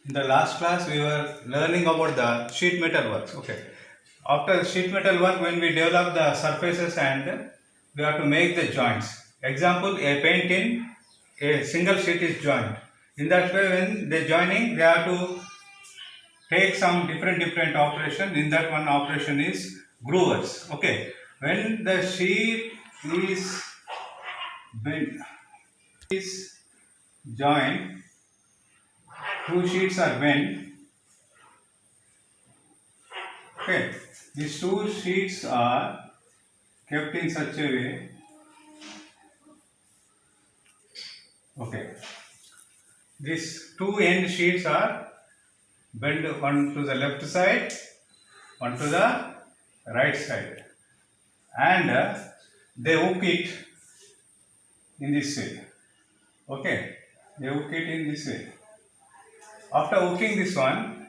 In the last class, we were learning about the sheet metal works. Okay. After sheet metal work, when we develop the surfaces and we have to make the joints. Example, a paint in a single sheet is joined. In that way, when they joining, they have to take some different operation. In that one operation is groovers. Okay. When the sheet is bent, is joined, two sheets are bent. Okay, these two sheets are kept in such a way. Okay, these two end sheets are bent, one to the left side, one to the right side, and they hook it in this way. Okay, they hook it in this way. After hooking this one,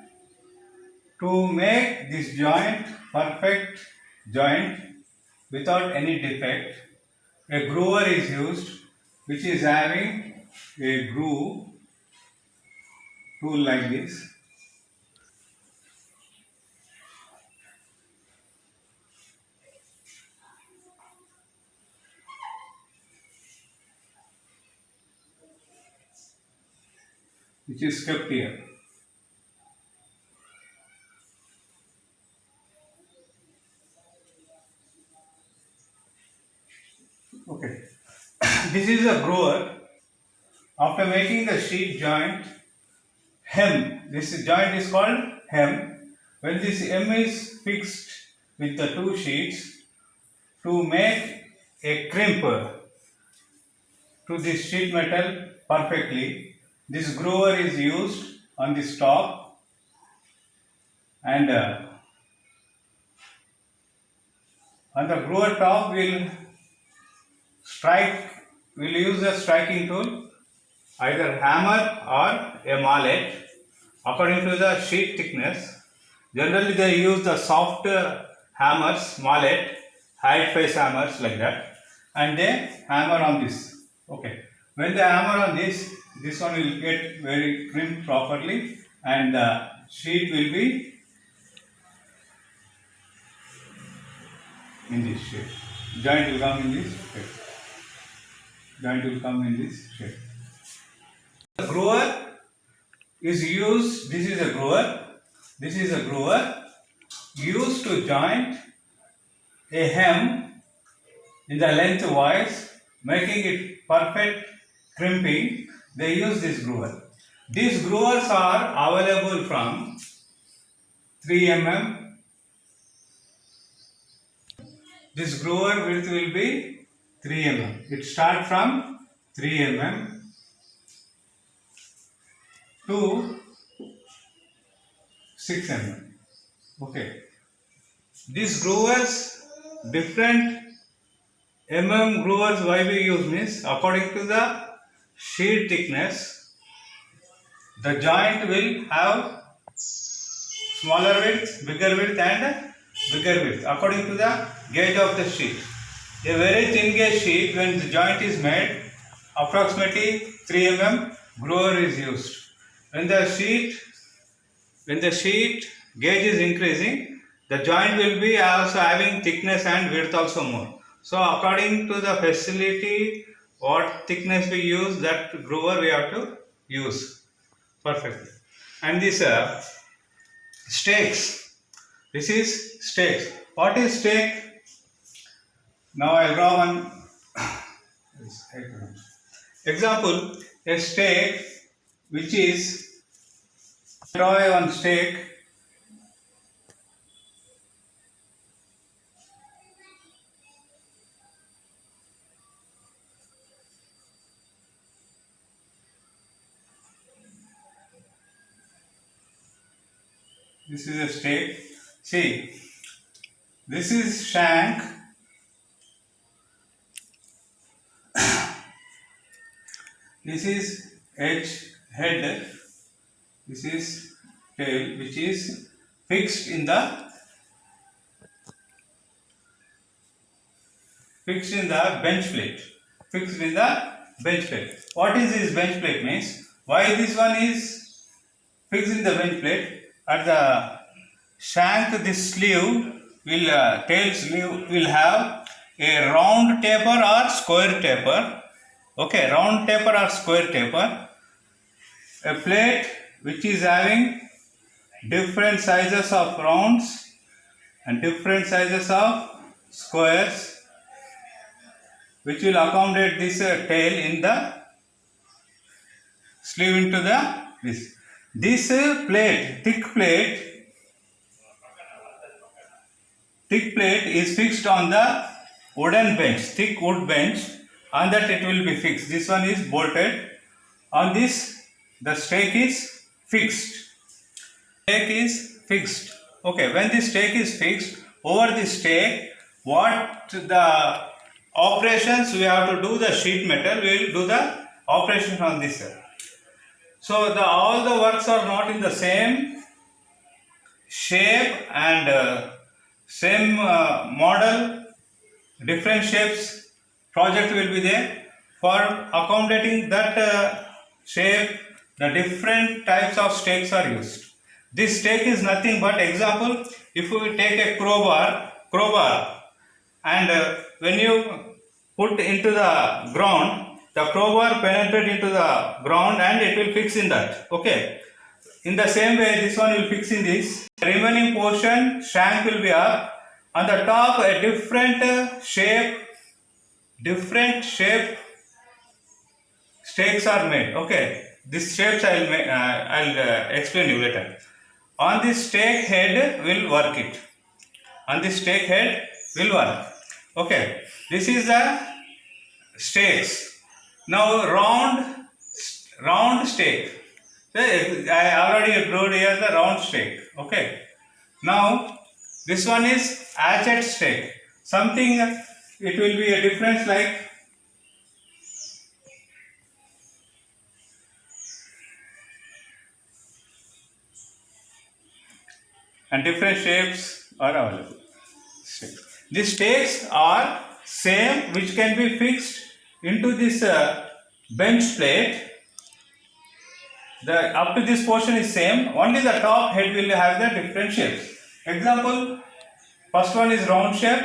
to make this joint perfect joint without any defect, a groover is used, which is having a groove tool like this. Which is kept here. Okay, this is a groover. After making the sheet joint hem, this joint is called hem. When this hem is fixed with the two sheets, to make a crimp to this sheet metal perfectly, this groover is used on this top, and on the groover top we'll use a striking tool, either hammer or a mallet according to the sheet thickness. Generally they use the soft hammers, mallet, hide face hammers like that, and they hammer on this. Okay, when they hammer on this one will get very crimped properly, and the sheet will be in this shape. Joint will come in this shape. Joint will come in this shape. The groover is used. This is a groover. This is a groover used to joint a hem in the lengthwise, making it perfect crimping. They use this groover. These groovers are available from 3 mm. This groover width will be 3 mm. It starts from 3 mm to 6 mm. Okay. These groovers, different groovers, why we use means according to the sheet thickness, the joint will have smaller width, bigger width, and bigger width according to the gauge of the sheet. A very thin gauge sheet, when the joint is made, approximately 3 mm groover is used. When the sheet gauge is increasing, the joint will be also having thickness and width also more. So according to the facility, what thickness we use, that groover we have to use perfectly. And this stakes. This is stakes. What is stake? Now I draw one example. A stake, which is, draw one stake. This is a stake. See, this is shank. This is edge, head. This is tail, which is fixed in the bench plate. Fixed in the bench plate. What is this bench plate means? Why this one is fixed in the bench plate. At the shank, this sleeve will tail sleeve will have a round taper or square taper. Okay, round taper or square taper. A plate which is having different sizes of rounds and different sizes of squares, which will accommodate this tail in the sleeve into the this plate, thick plate is fixed on the wooden bench, thick wood bench. On that it will be fixed. This one is bolted. On this, the stake is fixed. Stake is fixed. Okay, when the stake is fixed, over the stake, what the operations we have to do, the sheet metal will do the operation on this. So all the works are not in the same shape and same model, different shapes. Project will be there for accommodating that shape. The different types of stakes are used. This stake is nothing but example. If we take a crowbar, and when you put into the ground, the crowbar penetrate into the ground and it will fix in that. Okay. In the same way, this one will fix in this. The remaining portion, shank will be up. On the top, a different shape stakes are made. Okay. These shapes I'll explain you later. On this stake head will work it. On this stake head will work. Okay. This is the stakes. Now round stake. I already drew here the round stake. Okay. Now this one is hatchet stake. Something it will be a difference like and different shapes are available. These stakes are same, which can be fixed into this bench plate. The up to this portion is same, only the top head will have the different shapes. Example, first one is round shape,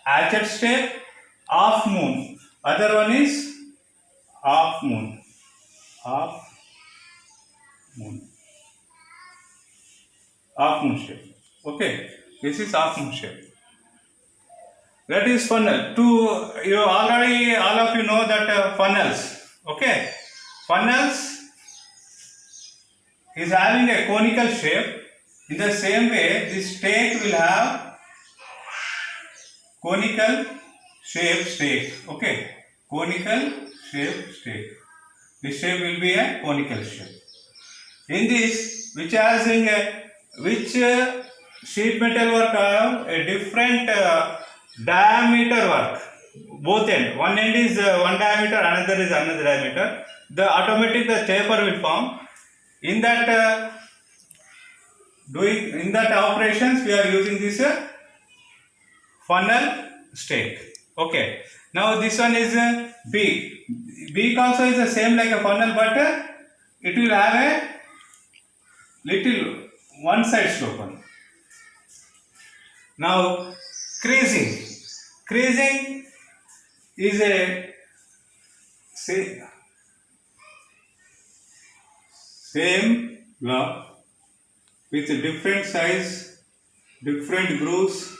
hatchet shape, half moon. Other one is half moon. Half moon shape. Okay, this is half moon shape. That is funnel. You already, all of you know that funnels. Okay, funnels is having a conical shape. In the same way, this stake will have conical shape stake. Okay, conical shape stake. This shape will be a conical shape. In this, which sheet metal work have a different diameter work. Both end. One end is one diameter, another is another diameter. The taper will form. In that operations, we are using this funnel stake. Okay. Now this one is beak. Beak also is the same like a funnel, but it will have a little one side slope one. Now creasing. Creasing is a same block with different size, different grooves.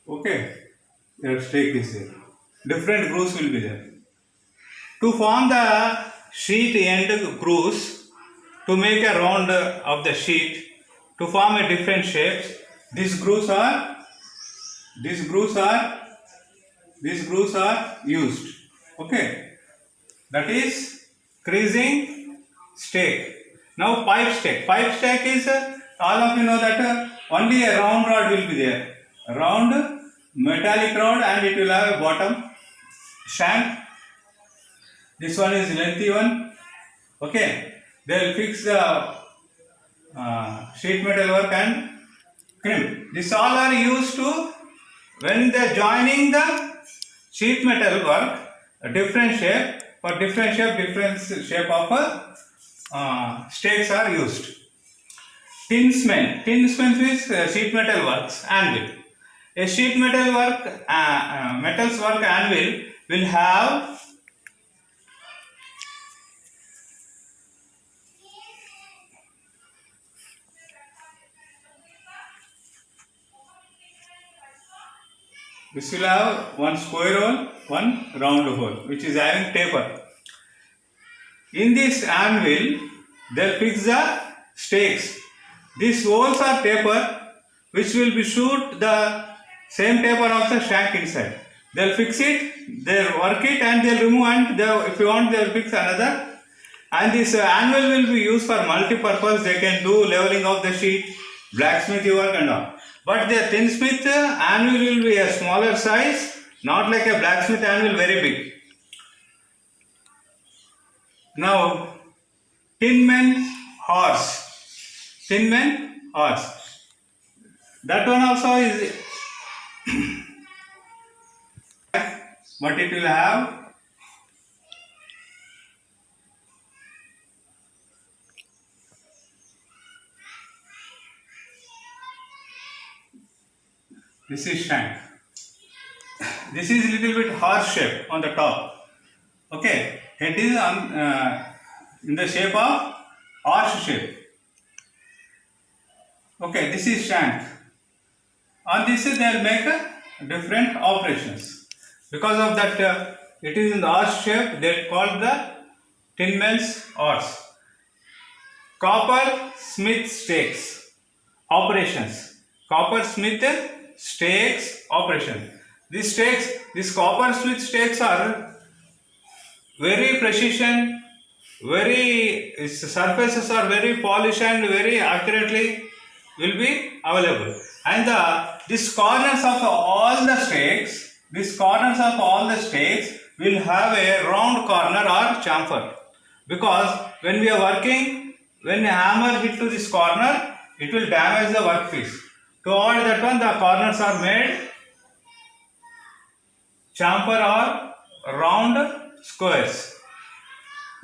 Okay, your stake is there. Different grooves will be there. To form the sheet end grooves, to make a round of the sheet, to form a different shapes, these grooves are used. Okay, that is creasing stake. Now pipe stake. Pipe stake is all of you know that only a round rod will be there. A round metallic rod, and it will have a bottom shank. This one is lengthy one. Okay, they will fix the sheet metal work and crimp. This all are used to when they are joining the sheet metal work, a different shape. For different shape of stakes are used. Tinsmen means sheet metal works anvil. A sheet metal metals work anvil will have one square hole, one round hole, which is having taper. In this anvil, they'll fix the stakes. These holes are taper, which will be shoot the same taper of the shank inside. They'll fix it, they'll work it, and they'll remove, and if you want, they'll fix another. And this anvil will be used for multi-purpose. They can do leveling of the sheet, blacksmith work and all. But the tinsmith anvil will be a smaller size, not like a blacksmith anvil, very big. Now, tinman horse. That one also is, but it will have this is shank. This is little bit horse shape on the top. Okay, it is in the shape of horse shape. Okay, this is shank. On this they will make different operations. Because of that, it is in the horse shape. They call the tinman's horse. Copper smith stakes operations. Copper smith stakes operation. These copper smith stakes are very precision, its surfaces are very polished and very accurately will be available. And these corners of all the stakes will have a round corner or chamfer. Because when we are working, when a hammer hit to this corner, it will damage the workpiece. To avoid that one, the corners are made chamfer or round squares.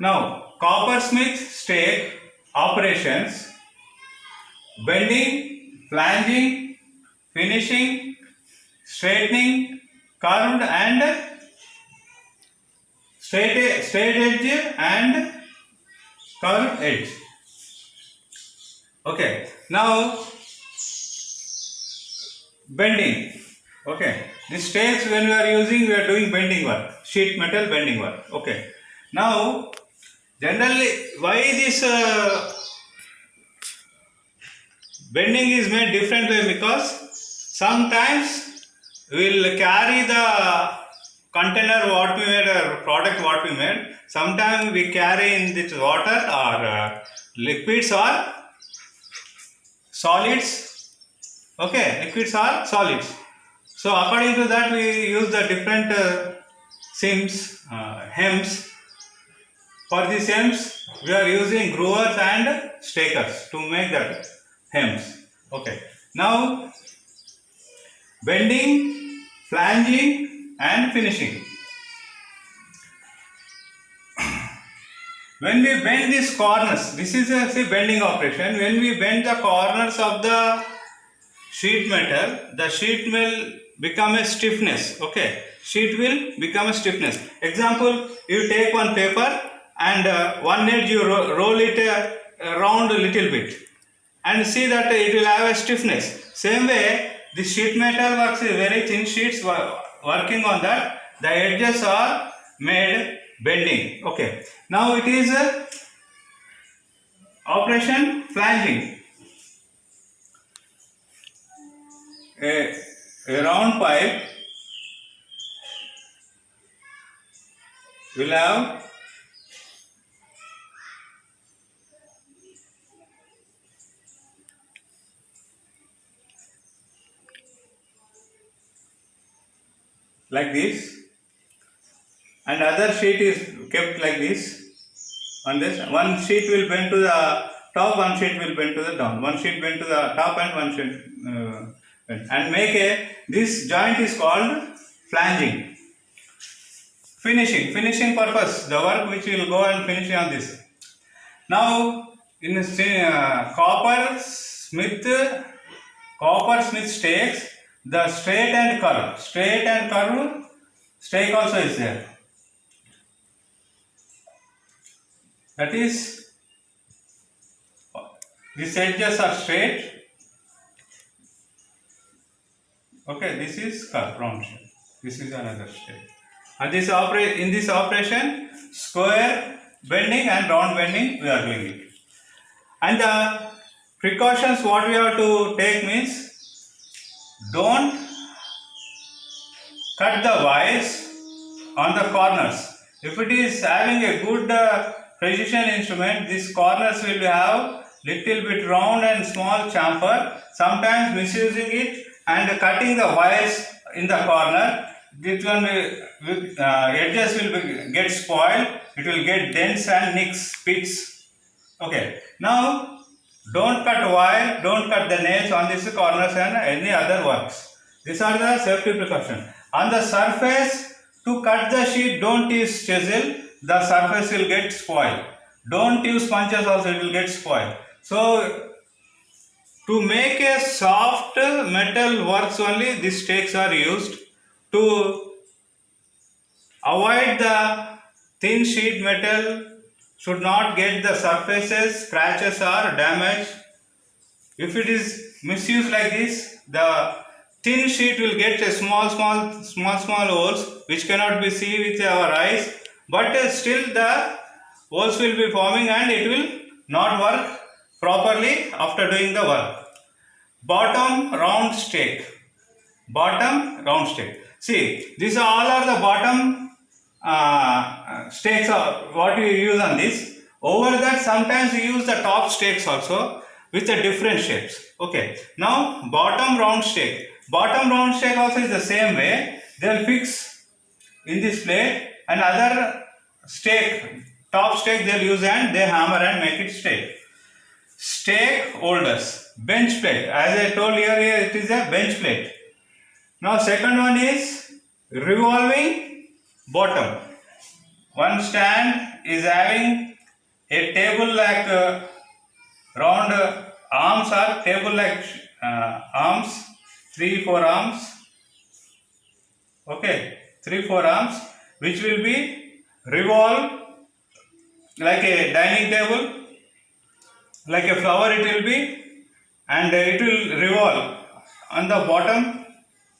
Now, coppersmith stake operations: bending, flanging, finishing, straightening, curved and straight edge and curved edge. Okay, now bending. Okay, this stakes when we are doing bending work, sheet metal bending work. Okay, now generally why this bending is made different way? Because sometimes we will carry the container what we made or product what we made. Sometimes we carry in this water or liquids or solids. Okay, liquids or solids. So according to that we use the different hems. For these hems we are using growers and stakers to make that hems. Okay. Now bending, flanging and finishing. When we bend these corners, this is a bending operation. When we bend the corners of the sheet metal, the sheet will become a stiffness. Okay, sheet will become a stiffness. Example, you take one paper and one edge you roll it around a little bit and see that it will have a stiffness. Same way, the sheet metal works is very thin sheets working on that. The edges are made bending. Okay, now it is operation flanging. A round pipe will have like this, and other sheet is kept like this. On this, one sheet will bend to the top, one sheet will bend to the down, one sheet bend to the top and one sheet bend, and make this joint is called flanging. finishing purpose, the work which will go and finish on this. Now in copper smith stakes, the straight and curve stake also is there. That is, these edges are straight. Okay, this is curve, round shape. This is another stake. And this in this operation, square bending and round bending we are doing it. And the precautions what we have to take means, don't cut the wires on the corners. If it is having a good precision instrument, these corners will have little bit round and small chamfer. Sometimes misusing it and cutting the wires in the corner, this one edges will get spoiled. It will get dents and nicks, pits. Okay. Now don't cut wire, don't cut the nails on these corners and any other works. These are the safety precautions. On the surface, to cut the sheet, don't use chisel. The surface will get spoiled. Don't use punches also, it will get spoiled. So to make a soft metal works only, these stakes are used. To avoid the thin sheet metal should not get the surfaces, scratches or damage. If it is misused like this, the thin sheet will get a small holes which cannot be seen with our eyes, but still the holes will be forming and it will not work properly after doing the work. Bottom round stake. See, these all are the bottom stakes of what you use on this. Over that, sometimes we use the top stakes also with the different shapes. Okay. Now bottom round stake also is the same way. They will fix in this plate, and other stake, top stake they will use and they hammer and make it straight. Stake holders, bench plate. As I told you earlier, it is a bench plate. Now second one is revolving bottom. One stand is having a table like round arms or table like arms, 3-4 arms. Okay, 3-4 arms which will be revolved like a dining table, like a flower it will be, and it will revolve on the bottom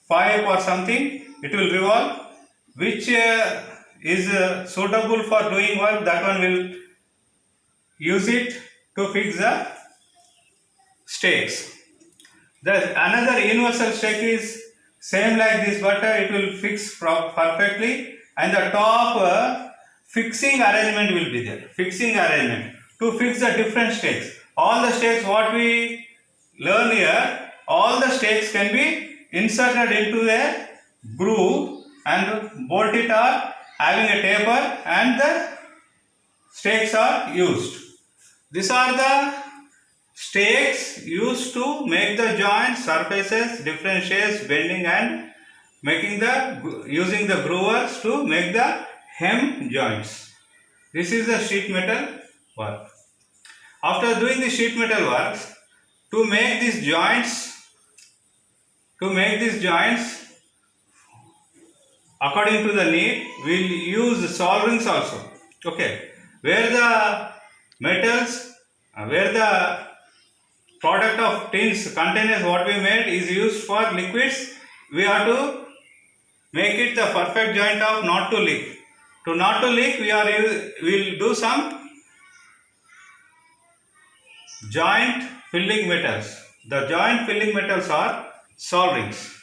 pipe or something. It will revolve, which is suitable for doing work. That one will use it to fix the stakes. Another universal stake is same like this, but it will fix perfectly, and the top fixing arrangement will be there. Fixing arrangement to fix the different stakes. All the stakes what we learn here, all the stakes can be inserted into a groove and bolt it or having a taper, and the stakes are used. These are the stakes used to make the joints, surfaces, different shapes, bending and making using the groovers to make the hem joints. This is the sheet metal work. After doing the sheet metal works, to make these joints according to the need, we will use solderings also. Okay, where the metals, where the product of tins containers what we made is used for liquids, we have to make it the perfect joint of not to leak. To not to leak, we will do some joint filling metals. The joint filling metals are solderings.